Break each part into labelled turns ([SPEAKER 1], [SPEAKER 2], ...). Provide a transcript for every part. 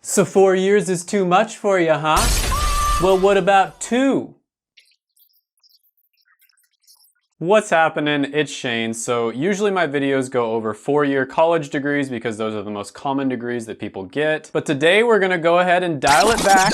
[SPEAKER 1] So 4 years is too much for you, huh? Well, what about 2? What's happening? It's Shane. So usually my videos go over 4-year college degrees because those are the most common degrees that people get. But today we're gonna go ahead and dial it back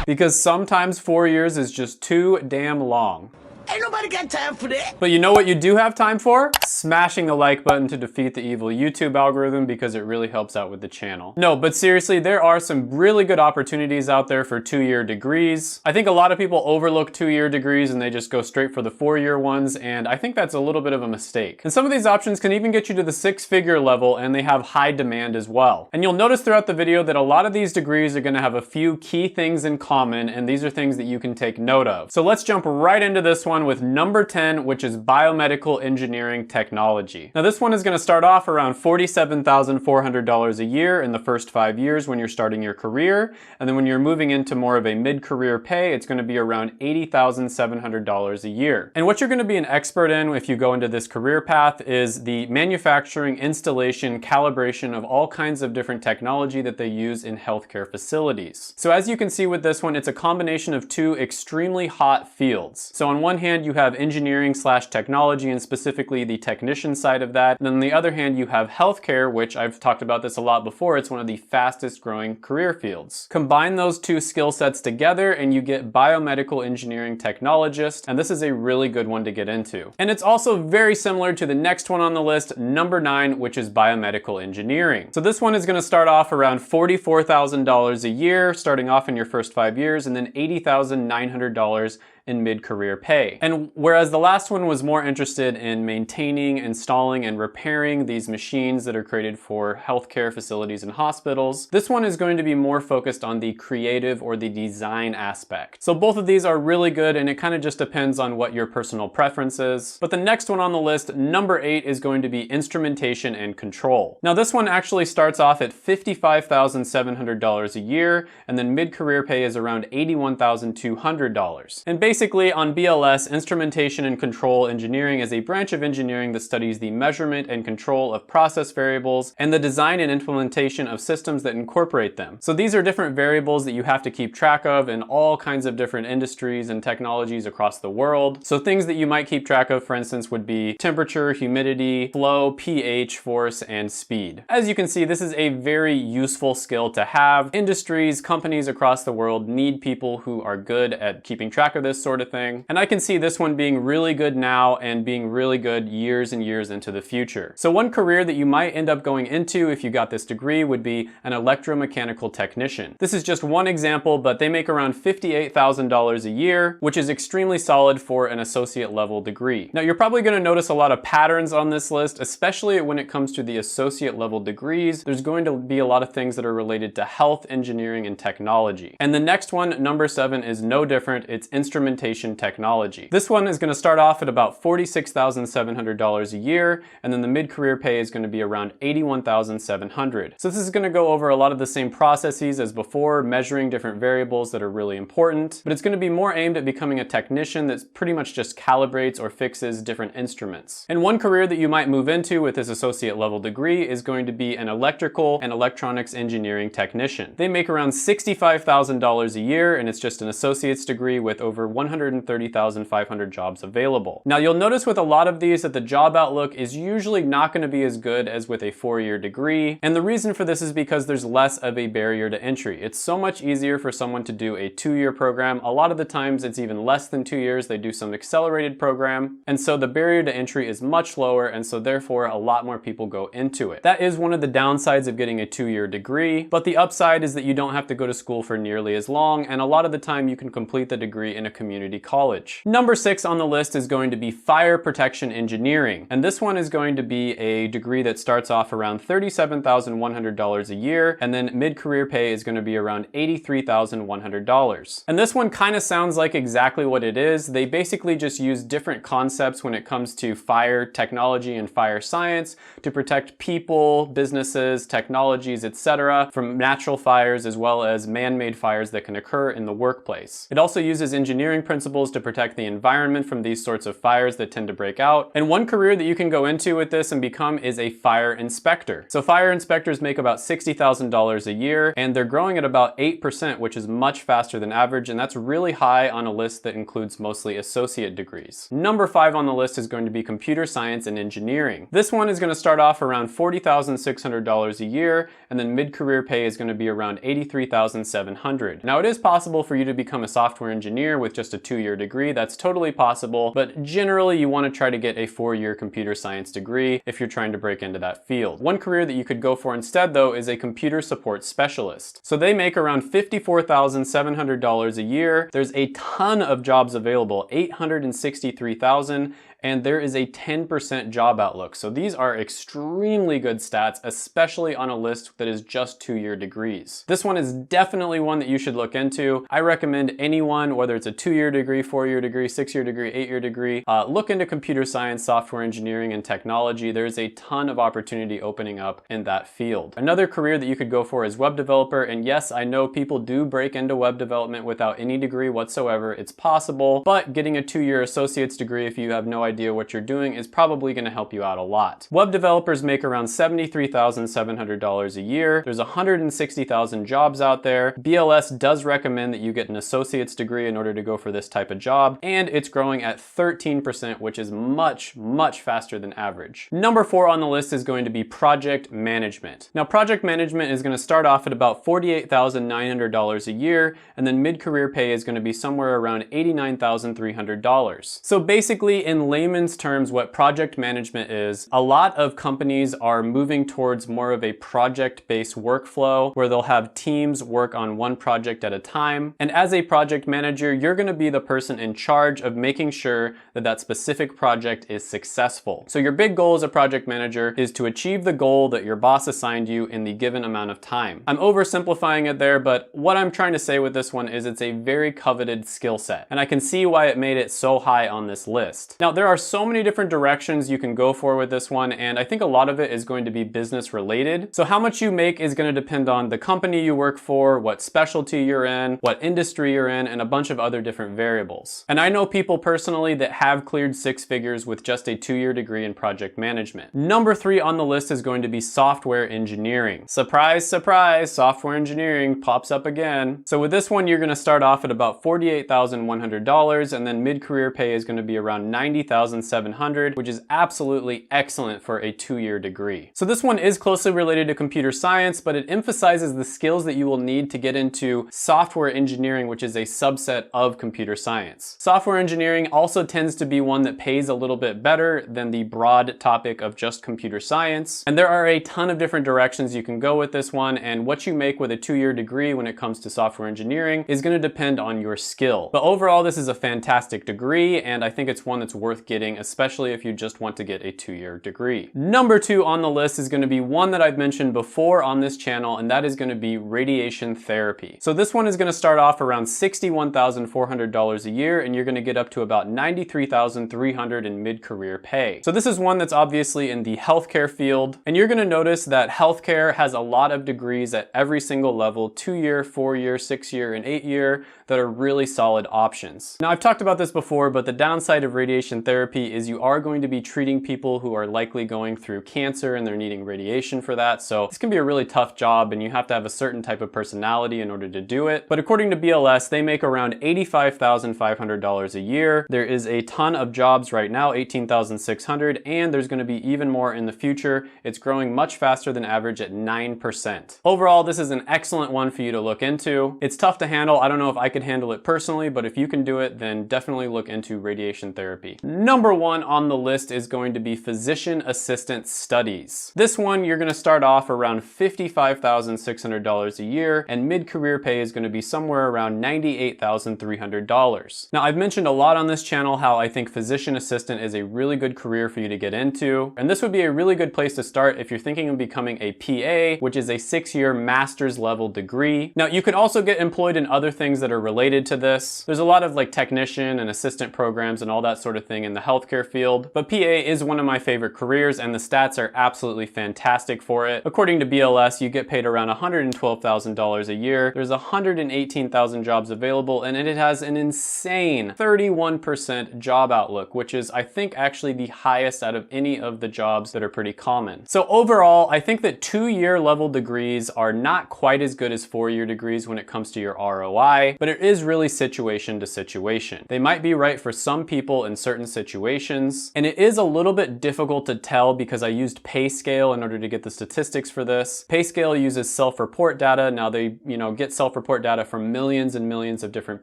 [SPEAKER 1] because sometimes 4 years is just too damn long.
[SPEAKER 2] Ain't nobody got time for that.
[SPEAKER 1] But you know what you do have time for? Smashing the like button to defeat the evil YouTube algorithm because it really helps out with the channel. No, but seriously, there are some really good opportunities out there for 2-year degrees. I think a lot of people overlook 2-year degrees and they just go straight for the 4-year ones, and I think that's a little bit of a mistake. And some of these options can even get you to the 6-figure level, and they have high demand as well. And you'll notice throughout the video that a lot of these degrees are gonna have a few key things in common, and these are things that you can take note of. So let's jump right into this one with number 10, which is biomedical engineering technology. Now this one is going to start off around $47,400 a year in the first 5 years when you're starting your career, and then when you're moving into more of a mid-career pay, it's going to be around $80,700 a year. And what you're going to be an expert in if you go into this career path is the manufacturing, installation, calibration of all kinds of different technology that they use in healthcare facilities. So as you can see with this one, it's a combination of two extremely hot fields. So on one hand, you have engineering/technology, and specifically the technician side of that. And then on the other hand, you have healthcare, which I've talked about this a lot before. It's one of the fastest growing career fields. Combine those two skill sets together and you get biomedical engineering technologist. And this is a really good one to get into. And it's also very similar to the next one on the list, number 9, which is biomedical engineering. So this one is going to start off around $44,000 a year, starting off in your first 5 years, and then $80,900 in mid-career pay. And whereas the last one was more interested in maintaining, installing, and repairing these machines that are created for healthcare facilities and hospitals, this one is going to be more focused on the creative or the design aspect. So both of these are really good, and it kind of just depends on what your personal preference is. But the next one on the list, number 8, is going to be instrumentation and control. Now this one actually starts off at $55,700 a year, and then mid-career pay is around $81,200. And basically, on BLS, instrumentation and control engineering is a branch of engineering that studies the measurement and control of process variables and the design and implementation of systems that incorporate them. So these are different variables that you have to keep track of in all kinds of different industries and technologies across the world. So things that you might keep track of, for instance, would be temperature, humidity, flow, pH, force, and speed. As you can see, this is a very useful skill to have. Industries, companies across the world need people who are good at keeping track of this sort of thing. And I can see this one being really good now and being really good years and years into the future. So one career that you might end up going into if you got this degree would be an electromechanical technician. This is just one example, but they make around $58,000 a year, which is extremely solid for an associate level degree. Now you're probably going to notice a lot of patterns on this list, especially when it comes to the associate level degrees. There's going to be a lot of things that are related to health, engineering, and technology. And the next one, number 7, is no different. It's instrumentation technology. This one is going to start off at about $46,700 a year, and then the mid-career pay is going to be around $81,700. So this is going to go over a lot of the same processes as before, measuring different variables that are really important, but it's going to be more aimed at becoming a technician that pretty much just calibrates or fixes different instruments. And one career that you might move into with this associate level degree is going to be an electrical and electronics engineering technician. They make around $65,000 a year, and it's just an associate's degree with over 130,500 jobs available. Now you'll notice with a lot of these that the job outlook is usually not going to be as good as with a 4-year degree, and the reason for this is because there's less of a barrier to entry. It's so much easier for someone to do a 2-year program. A lot of the times it's even less than 2 years. They do some accelerated program, and so the barrier to entry is much lower, and so therefore a lot more people go into it. That is one of the downsides of getting a 2-year degree, but the upside is that you don't have to go to school for nearly as long, and a lot of the time you can complete the degree in a community college. Number 6 on the list is going to be fire protection engineering, and this one is going to be a degree that starts off around $37,100 a year, and then mid-career pay is going to be around $83,100. And this one kind of sounds like exactly what it is. They basically just use different concepts when it comes to fire technology and fire science to protect people, businesses, technologies, etc. from natural fires as well as man-made fires that can occur in the workplace. It also uses engineering engineering principles to protect the environment from these sorts of fires that tend to break out. And one career that you can go into with this and become is a fire inspector. So fire inspectors make about $60,000 a year, and they're growing at about 8%, which is much faster than average, and that's really high on a list that includes mostly associate degrees. Number 5 on the list is going to be computer science and engineering. This one is going to start off around $40,600 a year, and then mid-career pay is going to be around $83,700. Now, it is possible for you to become a software engineer with just a 2-year degree. That's totally possible, but generally you want to try to get a 4-year computer science degree if you're trying to break into that field. One career that you could go for instead, though, is a computer support specialist. So they make around $54,700 a year. There's a ton of jobs available, 863,000, and there is a 10% job outlook. So these are extremely good stats, especially on a list that is just 2-year degrees. This one is definitely one that you should look into. I recommend anyone, whether it's a 2-year degree, 4-year degree, 6-year degree, 8-year degree, look into computer science, software engineering, and technology. There's a ton of opportunity opening up in that field. Another career that you could go for is web developer. And yes, I know people do break into web development without any degree whatsoever. It's possible, but getting a 2-year associate's degree if you have no idea what you're doing is probably going to help you out a lot. Web developers make around $73,700 a year. There's 160,000 jobs out there. BLS does recommend that you get an associate's degree in order to go for this type of job, and it's growing at 13%, which is much, much faster than average. Number 4 on the list is going to be project management. Now, project management is going to start off at about $48,900 a year, and then mid-career pay is going to be somewhere around $89,300. So basically, in layman's terms, what project management is, a lot of companies are moving towards more of a project-based workflow where they'll have teams work on one project at a time. And as a project manager, you're going to be the person in charge of making sure that that specific project is successful. So your big goal as a project manager is to achieve the goal that your boss assigned you in the given amount of time. I'm oversimplifying it there, but what I'm trying to say with this one is it's a very coveted skill set, and I can see why it made it so high on this list. Now, there are so many different directions you can go for with this one, and I think a lot of it is going to be business related. So how much you make is going to depend on the company you work for, what specialty you're in, what industry you're in, and a bunch of other different variables. And I know people personally that have cleared 6 figures with just a 2-year degree in project management. Number 3 on the list is going to be software engineering. Surprise, surprise, software engineering pops up again. So with this one, you're going to start off at about $48,100, and then mid-career pay is going to be around $90,700, which is absolutely excellent for a 2-year degree. So this one is closely related to computer science, but it emphasizes the skills that you will need to get into software engineering, which is a subset of computer science. Software engineering also tends to be one that pays a little bit better than the broad topic of just computer science. And there are a ton of different directions you can go with this one, and what you make with a 2-year degree when it comes to software engineering is going to depend on your skill. But overall, this is a fantastic degree, and I think it's one that's worth getting, especially if you just want to get a 2-year degree. Number 2 on the list is going to be one that I've mentioned before on this channel, and that is going to be radiation therapy. So this one is going to start off around $61,400 a year, and you're going to get up to about $93,300 in mid-career pay. So this is one that's obviously in the healthcare field, and you're going to notice that healthcare has a lot of degrees at every single level, 2-year, 4-year, 6-year, and 8-year, that are really solid options. Now, I've talked about this before, but the downside of radiation therapy is you are going to be treating people who are likely going through cancer and they're needing radiation for that. So this can be a really tough job, and you have to have a certain type of personality in order to do it. But according to BLS, they make around $85,500 a year. There is a ton of jobs right now, 18,600, and there's going to be even more in the future. It's growing much faster than average at 9%. Overall, this is an excellent one for you to look into. It's tough to handle. I don't know if I could handle it personally, but if you can do it, then definitely look into radiation therapy. Number 1 on the list is going to be physician assistant studies. This one, you're going to start off around $55,600 a year, and mid-career pay is going to be somewhere around $98,300. Now, I've mentioned a lot on this channel how I think physician assistant is a really good career for you to get into, and this would be a really good place to start if you're thinking of becoming a PA, which is a 6-year master's level degree. Now, you could also get employed in other things that are related to this. There's a lot of like technician and assistant programs and all that sort of thing in the healthcare field. But PA is one of my favorite careers, and the stats are absolutely fantastic for it. According to BLS, you get paid around $112,000 a year. There's 118,000 jobs available, and it has an insane 31% job outlook, which is, I think, actually the highest out of any of the jobs that are pretty common. So overall, I think that 2-year level degrees are not quite as good as 4-year degrees when it comes to your ROI, but it is really situation to situation. They might be right for some people in certain situations, and it is a little bit difficult to tell because I used payscale in order to get the statistics for this. Payscale uses self-report data. Now they, get self-report data from millions and millions of different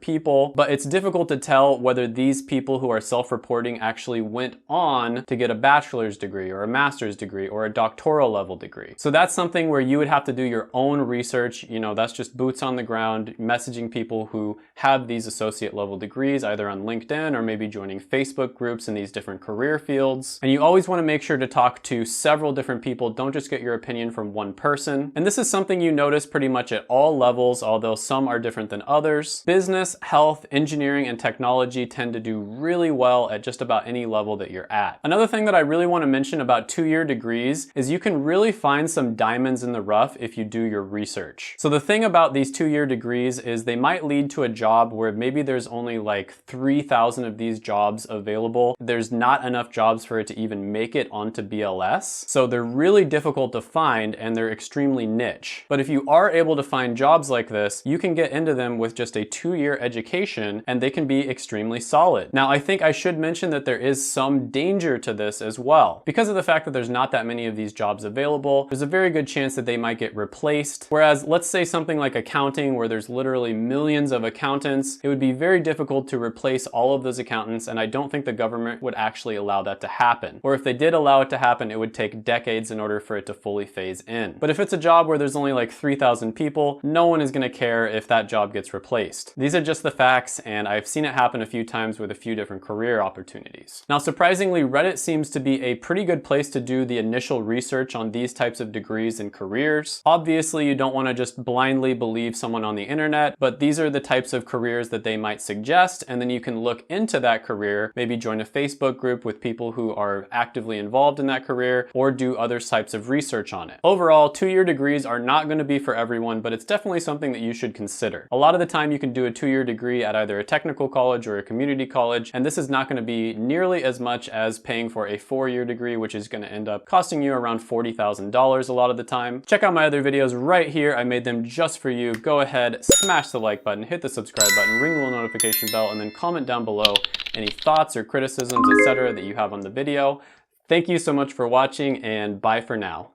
[SPEAKER 1] people, but it's difficult to tell whether these people who are self-reporting actually went on to get a bachelor's degree or a master's degree or a doctoral level degree. So that's something where you would have to do your own research. That's just boots on the ground, messaging people who have these associate level degrees, either on LinkedIn or maybe joining Facebook groups in these different career fields. And you always want to make sure to talk to several different people. Don't just get your opinion from one person. And this is something you notice pretty much at all levels, although some are different than others. Business, health, engineering, and technology tend to do really well at just about any level that you're at. Another thing that I really want to mention about 2-year degrees is you can really find some diamonds in the rough if you do your research. So the thing about these 2-year degrees is they might lead to a job where maybe there's only like 3,000 of these jobs available. There's not enough jobs for it to even make it onto BLS. So they're really difficult to find and they're extremely niche. But if you are able to find jobs like this, you can get into them with just a 2-year education and they can be extremely solid. Now, I think I should mention that there is some danger to this as well. Because of the fact that there's not that many of these jobs available, there's a very good chance that they might get replaced. Whereas let's say something like accounting where there's literally millions of accountants, it would be very difficult to replace all of those accountants, and I don't think the government would actually allow that to happen. Or if they did allow it to happen, it would take decades in order for it to fully phase in. But if it's a job where there's only like 3,000 people, no one is gonna care if that job gets replaced. These are just the facts, and I've seen it happen a few times with a few different career opportunities. Now, surprisingly, Reddit seems to be a pretty good place to do the initial research on these types of degrees and careers. Obviously, you don't wanna just blindly believe someone on the internet, but these are the types of careers that they might suggest, and then you can look into that career, maybe join a Facebook group with people who are actively involved in that career, or do other types of research on it. Overall, 2-year degrees are not going to be for everyone, but it's definitely something that you should consider. A lot of the time you can do a 2-year degree at either a technical college or a community college, and this is not going to be nearly as much as paying for a 4-year degree, which is going to end up costing you around $40,000 a lot of the time. Check out my other videos right here. I made them just for you. Go ahead, smash the like button, hit the subscribe button, ring the little notification bell, and then comment down below any thoughts or criticisms, etc. that you have on the video. Thank you so much for watching, and bye for now.